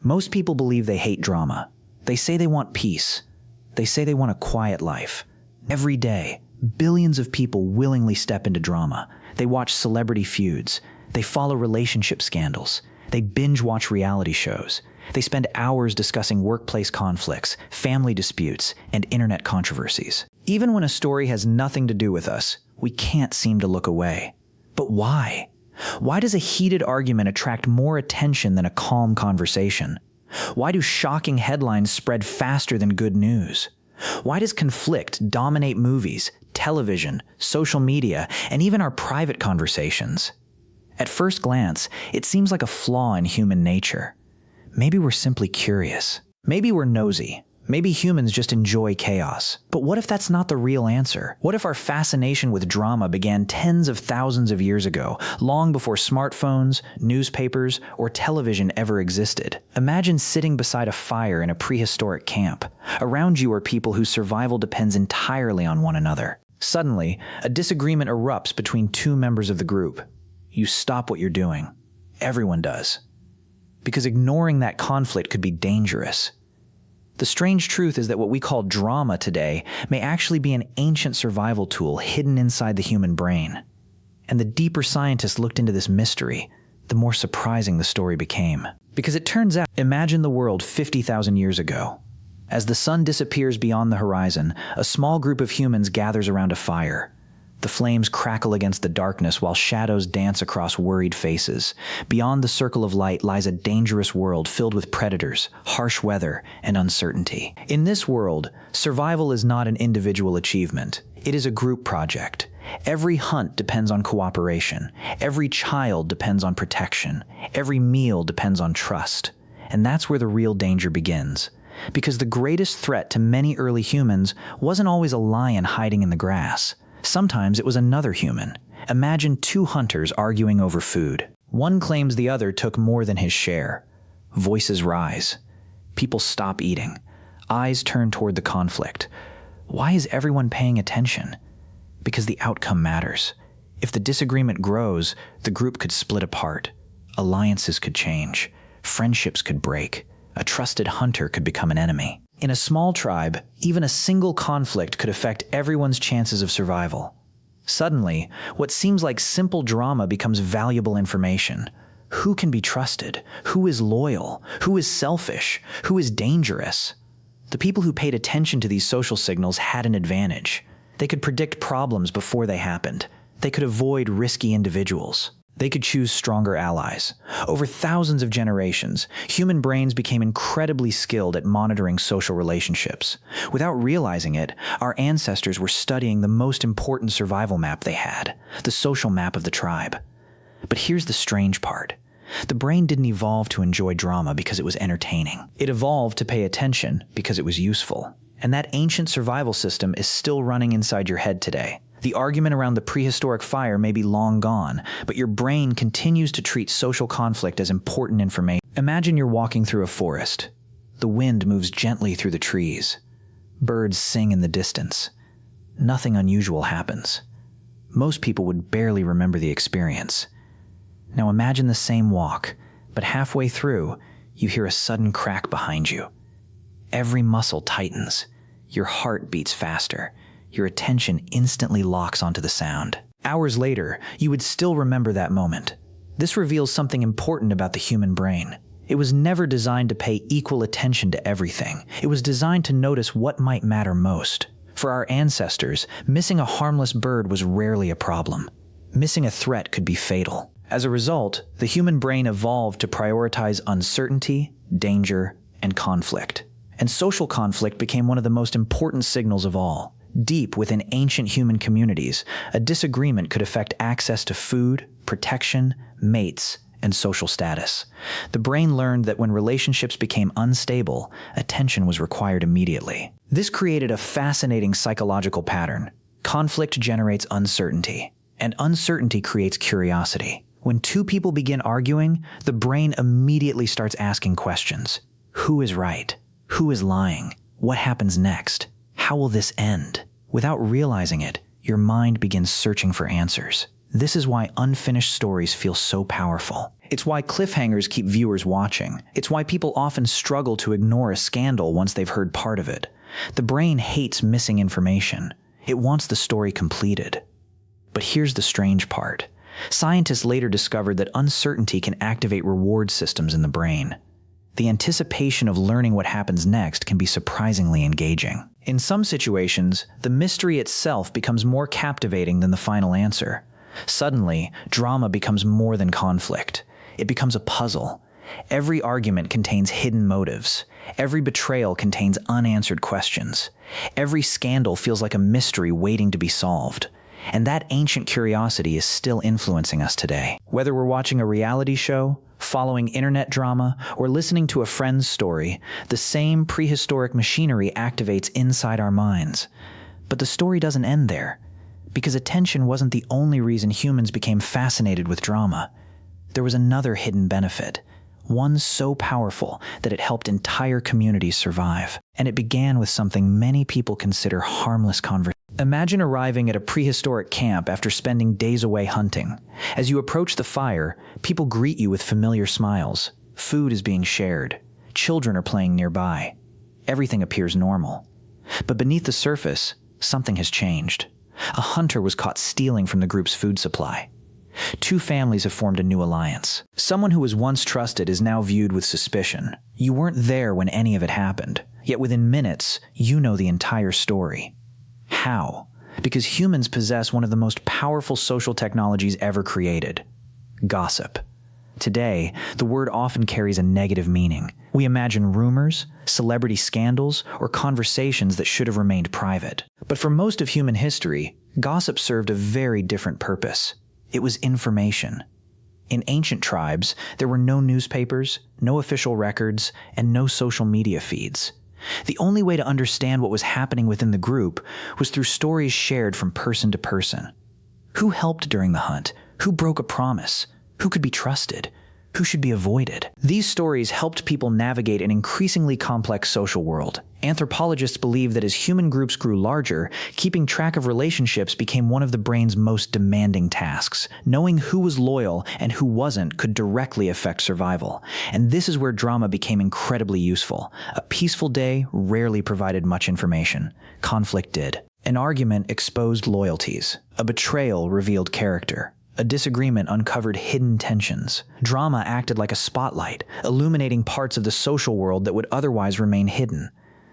Most people believe they hate drama. They say they want peace. They say they want a quiet life. Every day, billions of people willingly step into drama. They watch celebrity feuds. They follow relationship scandals. They binge-watch reality shows. They spend hours discussing workplace conflicts, family disputes, and internet controversies. Even when a story has nothing to do with us, we can't seem to look away. But why? Why does a heated argument attract more attention than a calm conversation? Why do shocking headlines spread faster than good news? Why does conflict dominate movies, television, social media, and even our private conversations? At first glance, it seems like a flaw in human nature. Maybe we're simply curious. Maybe we're nosy. Maybe humans just enjoy chaos. But what if that's not the real answer? What if our fascination with drama began tens of thousands of years ago, long before smartphones, newspapers, or television ever existed? Imagine sitting beside a fire in a prehistoric camp. Around you are people whose survival depends entirely on one another. Suddenly, a disagreement erupts between two members of the group. You stop what you're doing. Everyone does. Because ignoring that conflict could be dangerous. The strange truth is that what we call drama today may actually be an ancient survival tool hidden inside the human brain. And the deeper scientists looked into this mystery, the more surprising the story became. Because it turns out, imagine the world 50,000 years ago. As the sun disappears beyond the horizon, a small group of humans gathers around a fire. The flames crackle against the darkness while shadows dance across worried faces. Beyond the circle of light lies a dangerous world filled with predators, harsh weather, and uncertainty. In this world, survival is not an individual achievement. It is a group project. Every hunt depends on cooperation. Every child depends on protection. Every meal depends on trust. And that's where the real danger begins. Because the greatest threat to many early humans wasn't always a lion hiding in the grass. Sometimes it was another human. Imagine two hunters arguing over food. One claims the other took more than his share. Voices rise. People stop eating. Eyes turn toward the conflict. Why is everyone paying attention? Because the outcome matters. If the disagreement grows, the group could split apart. Alliances could change. Friendships could break. A trusted hunter could become an enemy. In a small tribe, even a single conflict could affect everyone's chances of survival. Suddenly, what seems like simple drama becomes valuable information. Who can be trusted? Who is loyal? Who is selfish? Who is dangerous? The people who paid attention to these social signals had an advantage. They could predict problems before they happened. They could avoid risky individuals. They could choose stronger allies. Over thousands of generations, human brains became incredibly skilled at monitoring social relationships. Without realizing it, our ancestors were studying the most important survival map they had, the social map of the tribe. But here's the strange part. The brain didn't evolve to enjoy drama because it was entertaining. It evolved to pay attention because it was useful. And that ancient survival system is still running inside your head today. The argument around the prehistoric fire may be long gone, but your brain continues to treat social conflict as important information. Imagine you're walking through a forest. The wind moves gently through the trees. Birds sing in the distance. Nothing unusual happens. Most people would barely remember the experience. Now imagine the same walk, but halfway through, you hear a sudden crack behind you. Every muscle tightens. Your heart beats faster. Your attention instantly locks onto the sound. Hours later, you would still remember that moment. This reveals something important about the human brain. It was never designed to pay equal attention to everything. It was designed to notice what might matter most. For our ancestors, missing a harmless bird was rarely a problem. Missing a threat could be fatal. As a result, the human brain evolved to prioritize uncertainty, danger, and conflict. And social conflict became one of the most important signals of all. Deep within ancient human communities, a disagreement could affect access to food, protection, mates, and social status. The brain learned that when relationships became unstable, attention was required immediately. This created a fascinating psychological pattern. Conflict generates uncertainty, and uncertainty creates curiosity. When two people begin arguing, the brain immediately starts asking questions. Who is right? Who is lying? What happens next? How will this end? Without realizing it, your mind begins searching for answers. This is why unfinished stories feel so powerful. It's why cliffhangers keep viewers watching. It's why people often struggle to ignore a scandal once they've heard part of it. The brain hates missing information. It wants the story completed. But here's the strange part. Scientists later discovered that uncertainty can activate reward systems in the brain. The anticipation of learning what happens next can be surprisingly engaging. In some situations, the mystery itself becomes more captivating than the final answer. Suddenly, drama becomes more than conflict. It becomes a puzzle. Every argument contains hidden motives. Every betrayal contains unanswered questions. Every scandal feels like a mystery waiting to be solved. And that ancient curiosity is still influencing us today. Whether we're watching a reality show, following internet drama, or listening to a friend's story, the same prehistoric machinery activates inside our minds. But the story doesn't end there, because attention wasn't the only reason humans became fascinated with drama. There was another hidden benefit, one so powerful that it helped entire communities survive. And it began with something many people consider harmless conversation. Imagine arriving at a prehistoric camp after spending days away hunting. As you approach the fire, people greet you with familiar smiles. Food is being shared. Children are playing nearby. Everything appears normal. But beneath the surface, something has changed. A hunter was caught stealing from the group's food supply. Two families have formed a new alliance. Someone who was once trusted is now viewed with suspicion. You weren't there when any of it happened, yet within minutes, you know the entire story. How? Because humans possess one of the most powerful social technologies ever created: gossip. Today, the word often carries a negative meaning. We imagine rumors, celebrity scandals, or conversations that should have remained private. But for most of human history, gossip served a very different purpose. It was information. In ancient tribes, there were no newspapers, no official records, and no social media feeds. The only way to understand what was happening within the group was through stories shared from person to person. Who helped during the hunt? Who broke a promise? Who could be trusted? Who should be avoided? These stories helped people navigate an increasingly complex social world. Anthropologists believe that as human groups grew larger, keeping track of relationships became one of the brain's most demanding tasks. Knowing who was loyal and who wasn't could directly affect survival. And this is where drama became incredibly useful. A peaceful day rarely provided much information. Conflict did. An argument exposed loyalties. A betrayal revealed character. A disagreement uncovered hidden tensions. Drama acted like a spotlight, illuminating parts of the social world that would otherwise remain hidden.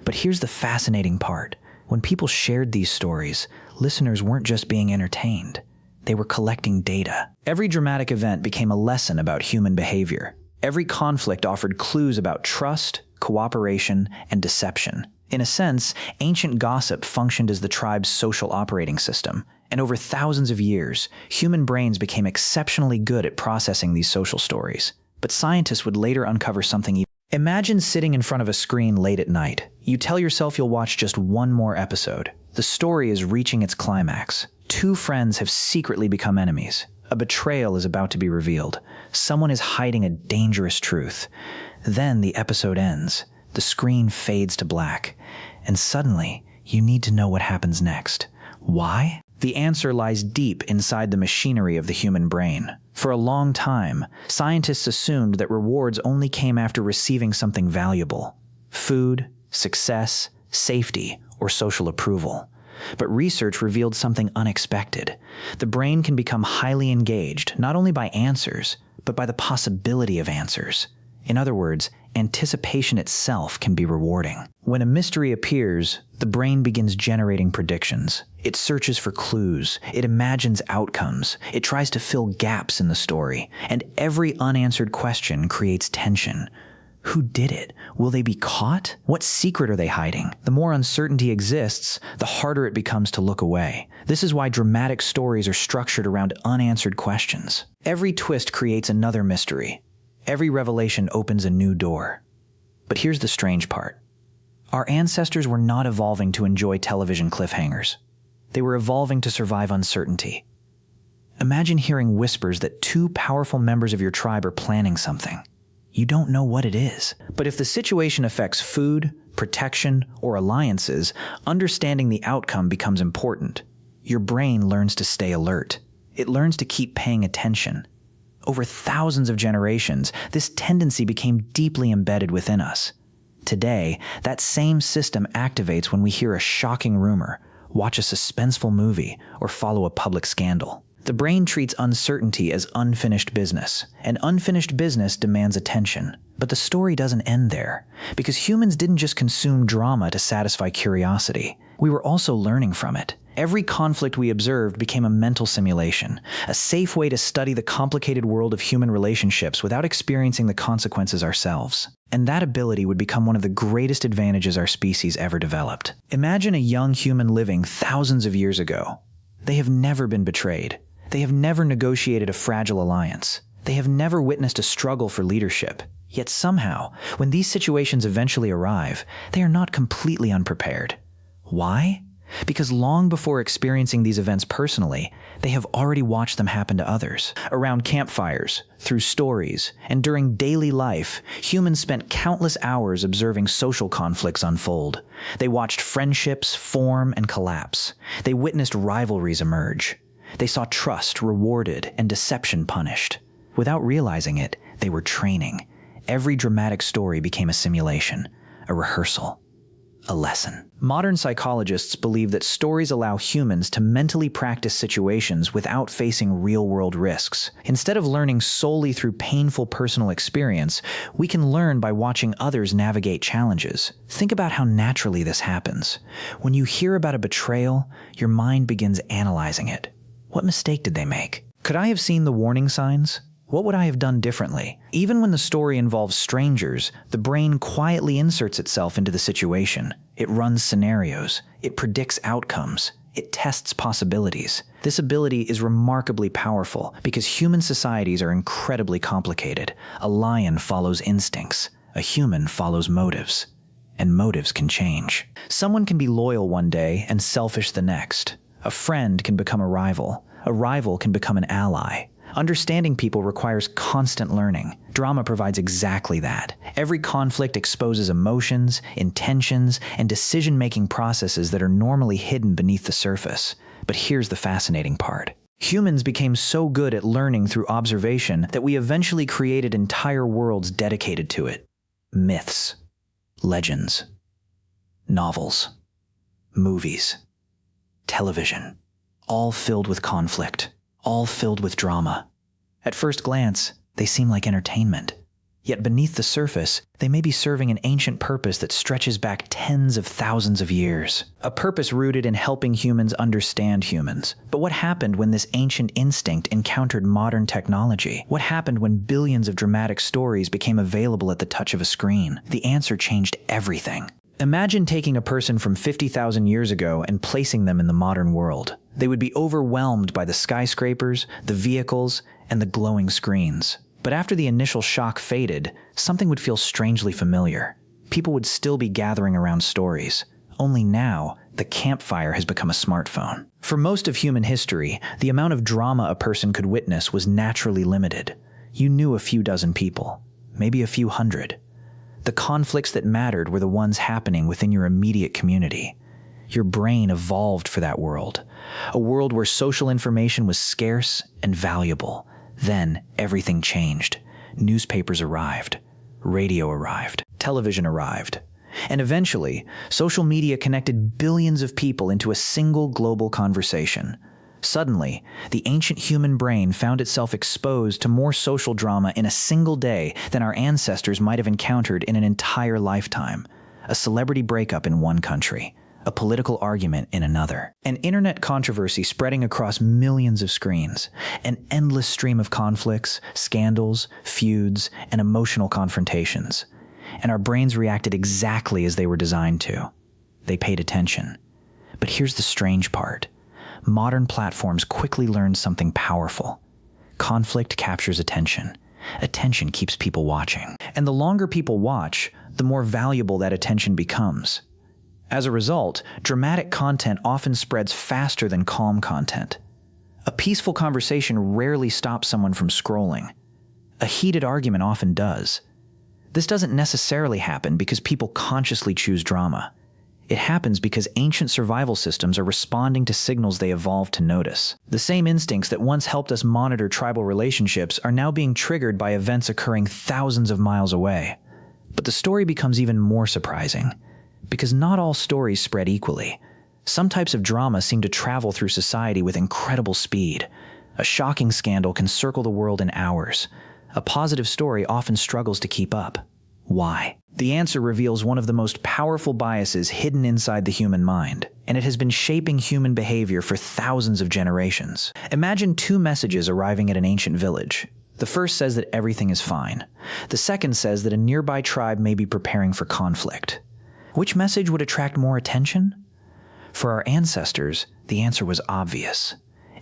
But here's the fascinating part. When people shared these stories, listeners weren't just being entertained. They were collecting data. Every dramatic event became a lesson about human behavior. Every conflict offered clues about trust, cooperation, and deception. In a sense, ancient gossip functioned as the tribe's social operating system. And over thousands of years, human brains became exceptionally good at processing these social stories. But scientists would later uncover something even. Imagine sitting in front of a screen late at night. You tell yourself you'll watch just one more episode. The story is reaching its climax. Two friends have secretly become enemies. A betrayal is about to be revealed. Someone is hiding a dangerous truth. Then the episode ends. The screen fades to black. And suddenly, you need to know what happens next. Why? The answer lies deep inside the machinery of the human brain. For a long time, scientists assumed that rewards only came after receiving something valuable: food, success, safety, or social approval. But research revealed something unexpected. The brain can become highly engaged, not only by answers, but by the possibility of answers. In other words, anticipation itself can be rewarding. When a mystery appears, the brain begins generating predictions. It searches for clues. It imagines outcomes. It tries to fill gaps in the story. And every unanswered question creates tension. Who did it? Will they be caught? What secret are they hiding? The more uncertainty exists, the harder it becomes to look away. This is why dramatic stories are structured around unanswered questions. Every twist creates another mystery. Every revelation opens a new door. But here's the strange part. Our ancestors were not evolving to enjoy television cliffhangers. They were evolving to survive uncertainty. Imagine hearing whispers that two powerful members of your tribe are planning something. You don't know what it is. But if the situation affects food, protection, or alliances, understanding the outcome becomes important. Your brain learns to stay alert. It learns to keep paying attention. Over thousands of generations, this tendency became deeply embedded within us. Today, that same system activates when we hear a shocking rumor, watch a suspenseful movie, or follow a public scandal. The brain treats uncertainty as unfinished business, and unfinished business demands attention. But the story doesn't end there, because humans didn't just consume drama to satisfy curiosity. We were also learning from it. Every conflict we observed became a mental simulation, a safe way to study the complicated world of human relationships without experiencing the consequences ourselves. And that ability would become one of the greatest advantages our species ever developed. Imagine a young human living thousands of years ago. They have never been betrayed. They have never negotiated a fragile alliance. They have never witnessed a struggle for leadership. Yet somehow, when these situations eventually arrive, they are not completely unprepared. Why? Because long before experiencing these events personally, they have already watched them happen to others. Around campfires, through stories, and during daily life, humans spent countless hours observing social conflicts unfold. They watched friendships form and collapse. They witnessed rivalries emerge. They saw trust rewarded and deception punished. Without realizing it, they were training. Every dramatic story became a simulation, a rehearsal, a lesson. Modern psychologists believe that stories allow humans to mentally practice situations without facing real-world risks. Instead of learning solely through painful personal experience, we can learn by watching others navigate challenges. Think about how naturally this happens. When you hear about a betrayal, your mind begins analyzing it. What mistake did they make? Could I have seen the warning signs? What would I have done differently? Even when the story involves strangers, the brain quietly inserts itself into the situation. It runs scenarios. It predicts outcomes. It tests possibilities. This ability is remarkably powerful because human societies are incredibly complicated. A lion follows instincts. A human follows motives. And motives can change. Someone can be loyal one day and selfish the next. A friend can become a rival. A rival can become an ally. Understanding people requires constant learning. Drama provides exactly that. Every conflict exposes emotions, intentions, and decision-making processes that are normally hidden beneath the surface. But here's the fascinating part. Humans became so good at learning through observation that we eventually created entire worlds dedicated to it. Myths, legends, novels, movies, television, all filled with conflict. All filled with drama. At first glance, they seem like entertainment. Yet beneath the surface, they may be serving an ancient purpose that stretches back tens of thousands of years. A purpose rooted in helping humans understand humans. But what happened when this ancient instinct encountered modern technology? What happened when billions of dramatic stories became available at the touch of a screen? The answer changed everything. Imagine taking a person from 50,000 years ago and placing them in the modern world. They would be overwhelmed by the skyscrapers, the vehicles, and the glowing screens. But after the initial shock faded, something would feel strangely familiar. People would still be gathering around stories. Only now, the campfire has become a smartphone. For most of human history, the amount of drama a person could witness was naturally limited. You knew a few dozen people, maybe a few hundred. The conflicts that mattered were the ones happening within your immediate community. Your brain evolved for that world, a world where social information was scarce and valuable. Then everything changed. Newspapers arrived, radio arrived, television arrived, and eventually, social media connected billions of people into a single global conversation. Suddenly, the ancient human brain found itself exposed to more social drama in a single day than our ancestors might have encountered in an entire lifetime. A celebrity breakup in one country, a political argument in another, an internet controversy spreading across millions of screens, an endless stream of conflicts, scandals, feuds, and emotional confrontations. And our brains reacted exactly as they were designed to. They paid attention. But here's the strange part. Modern platforms quickly learned something powerful. Conflict captures attention. Attention keeps people watching. And the longer people watch, the more valuable that attention becomes. As a result, dramatic content often spreads faster than calm content. A peaceful conversation rarely stops someone from scrolling. A heated argument often does. This doesn't necessarily happen because people consciously choose drama. It happens because ancient survival systems are responding to signals they evolved to notice. The same instincts that once helped us monitor tribal relationships are now being triggered by events occurring thousands of miles away. But the story becomes even more surprising, because not all stories spread equally. Some types of drama seem to travel through society with incredible speed. A shocking scandal can circle the world in hours. A positive story often struggles to keep up. Why? The answer reveals one of the most powerful biases hidden inside the human mind, and it has been shaping human behavior for thousands of generations. Imagine two messages arriving at an ancient village. The first says that everything is fine. The second says that a nearby tribe may be preparing for conflict. Which message would attract more attention? For our ancestors, the answer was obvious.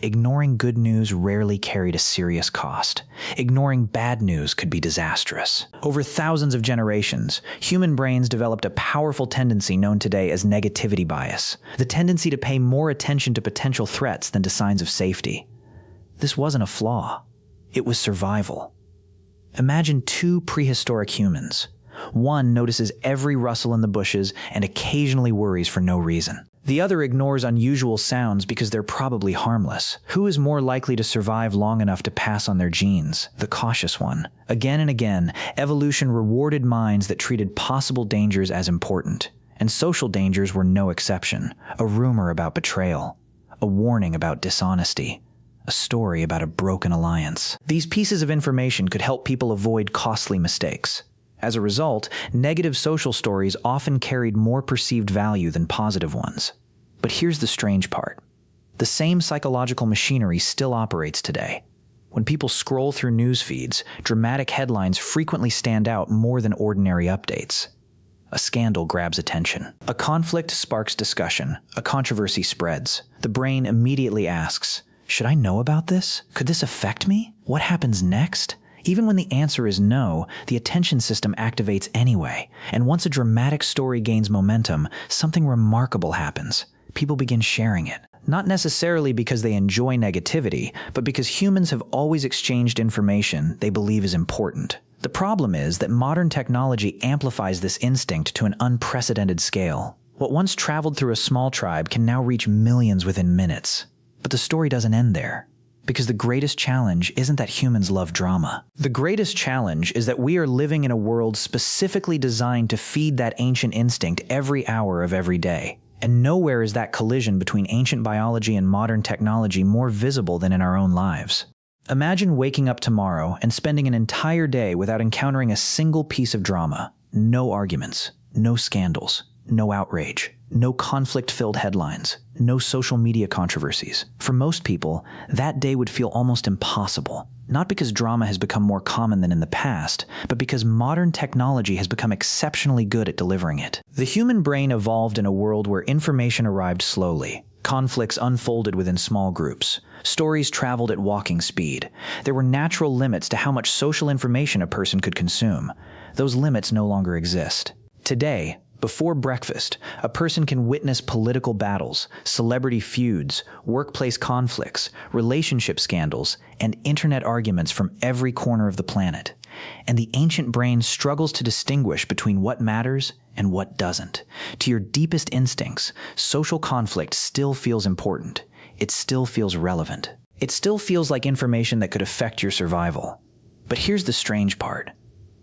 Ignoring good news rarely carried a serious cost. Ignoring bad news could be disastrous. Over thousands of generations, human brains developed a powerful tendency known today as negativity bias, the tendency to pay more attention to potential threats than to signs of safety. This wasn't a flaw. It was survival. Imagine two prehistoric humans. One notices every rustle in the bushes and occasionally worries for no reason. The other ignores unusual sounds because they're probably harmless. Who is more likely to survive long enough to pass on their genes? The cautious one. Again and again, evolution rewarded minds that treated possible dangers as important. And social dangers were no exception. A rumor about betrayal. A warning about dishonesty. A story about a broken alliance. These pieces of information could help people avoid costly mistakes. As a result, negative social stories often carried more perceived value than positive ones. But here's the strange part. The same psychological machinery still operates today. When people scroll through news feeds, dramatic headlines frequently stand out more than ordinary updates. A scandal grabs attention. A conflict sparks discussion. A controversy spreads. The brain immediately asks, "Should I know about this? Could this affect me? What happens next?" Even when the answer is no, the attention system activates anyway, and once a dramatic story gains momentum, something remarkable happens. People begin sharing it. Not necessarily because they enjoy negativity, but because humans have always exchanged information they believe is important. The problem is that modern technology amplifies this instinct to an unprecedented scale. What once traveled through a small tribe can now reach millions within minutes. But the story doesn't end there. Because the greatest challenge isn't that humans love drama. The greatest challenge is that we are living in a world specifically designed to feed that ancient instinct every hour of every day. And nowhere is that collision between ancient biology and modern technology more visible than in our own lives. Imagine waking up tomorrow and spending an entire day without encountering a single piece of drama. No arguments, no scandals, no outrage. No conflict-filled headlines, no social media controversies. For most people, that day would feel almost impossible. Not because drama has become more common than in the past, but because modern technology has become exceptionally good at delivering it. The human brain evolved in a world where information arrived slowly. Conflicts unfolded within small groups. Stories traveled at walking speed. There were natural limits to how much social information a person could consume. Those limits no longer exist. Today, before breakfast, a person can witness political battles, celebrity feuds, workplace conflicts, relationship scandals, and internet arguments from every corner of the planet. And the ancient brain struggles to distinguish between what matters and what doesn't. To your deepest instincts, social conflict still feels important. It still feels relevant. It still feels like information that could affect your survival. But here's the strange part.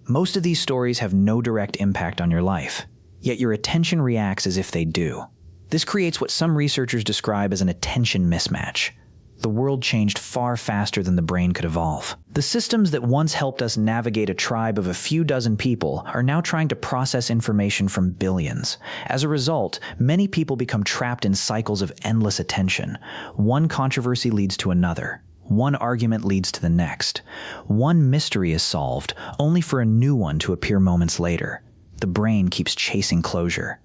Most of these stories have no direct impact on your life. Yet your attention reacts as if they do. This creates what some researchers describe as an attention mismatch. The world changed far faster than the brain could evolve. The systems that once helped us navigate a tribe of a few dozen people are now trying to process information from billions. As a result, many people become trapped in cycles of endless attention. One controversy leads to another. One argument leads to the next. One mystery is solved, only for a new one to appear moments later. The brain keeps chasing closure,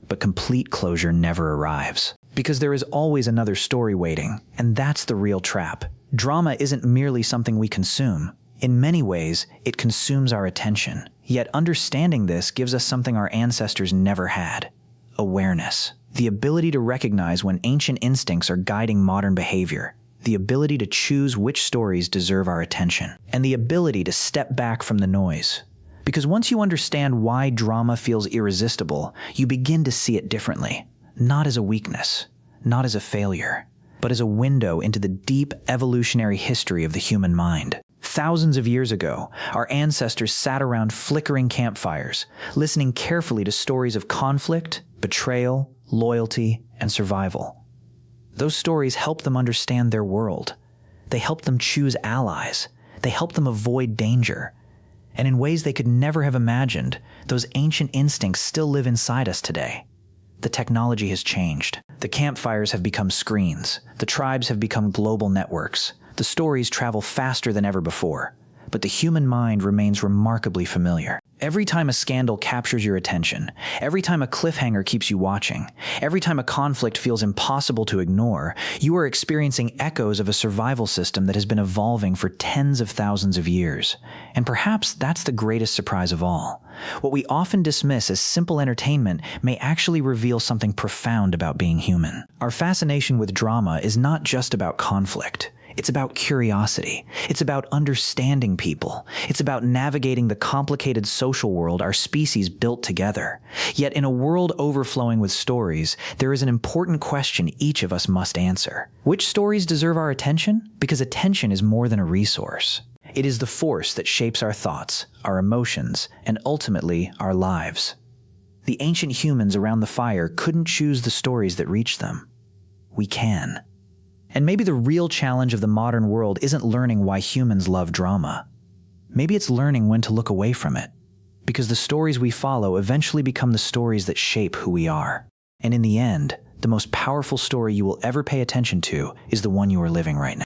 but complete closure never arrives. Because there is always another story waiting, and that's the real trap. Drama isn't merely something we consume. In many ways, it consumes our attention. Yet understanding this gives us something our ancestors never had: awareness. The ability to recognize when ancient instincts are guiding modern behavior. The ability to choose which stories deserve our attention. And the ability to step back from the noise. Because once you understand why drama feels irresistible, you begin to see it differently. Not as a weakness, not as a failure, but as a window into the deep evolutionary history of the human mind. Thousands of years ago, our ancestors sat around flickering campfires, listening carefully to stories of conflict, betrayal, loyalty, and survival. Those stories helped them understand their world. They helped them choose allies. They helped them avoid danger. And in ways they could never have imagined, those ancient instincts still live inside us today. The technology has changed. The campfires have become screens. The tribes have become global networks. The stories travel faster than ever before. But the human mind remains remarkably familiar. Every time a scandal captures your attention, every time a cliffhanger keeps you watching, every time a conflict feels impossible to ignore, you are experiencing echoes of a survival system that has been evolving for tens of thousands of years. And perhaps that's the greatest surprise of all. What we often dismiss as simple entertainment may actually reveal something profound about being human. Our fascination with drama is not just about conflict. It's about curiosity. It's about understanding people. It's about navigating the complicated social world our species built together. Yet in a world overflowing with stories, there is an important question each of us must answer. Which stories deserve our attention? Because attention is more than a resource. It is the force that shapes our thoughts, our emotions, and ultimately our lives. The ancient humans around the fire couldn't choose the stories that reached them. We can. And maybe the real challenge of the modern world isn't learning why humans love drama. Maybe it's learning when to look away from it. Because the stories we follow eventually become the stories that shape who we are. And in the end, the most powerful story you will ever pay attention to is the one you are living right now.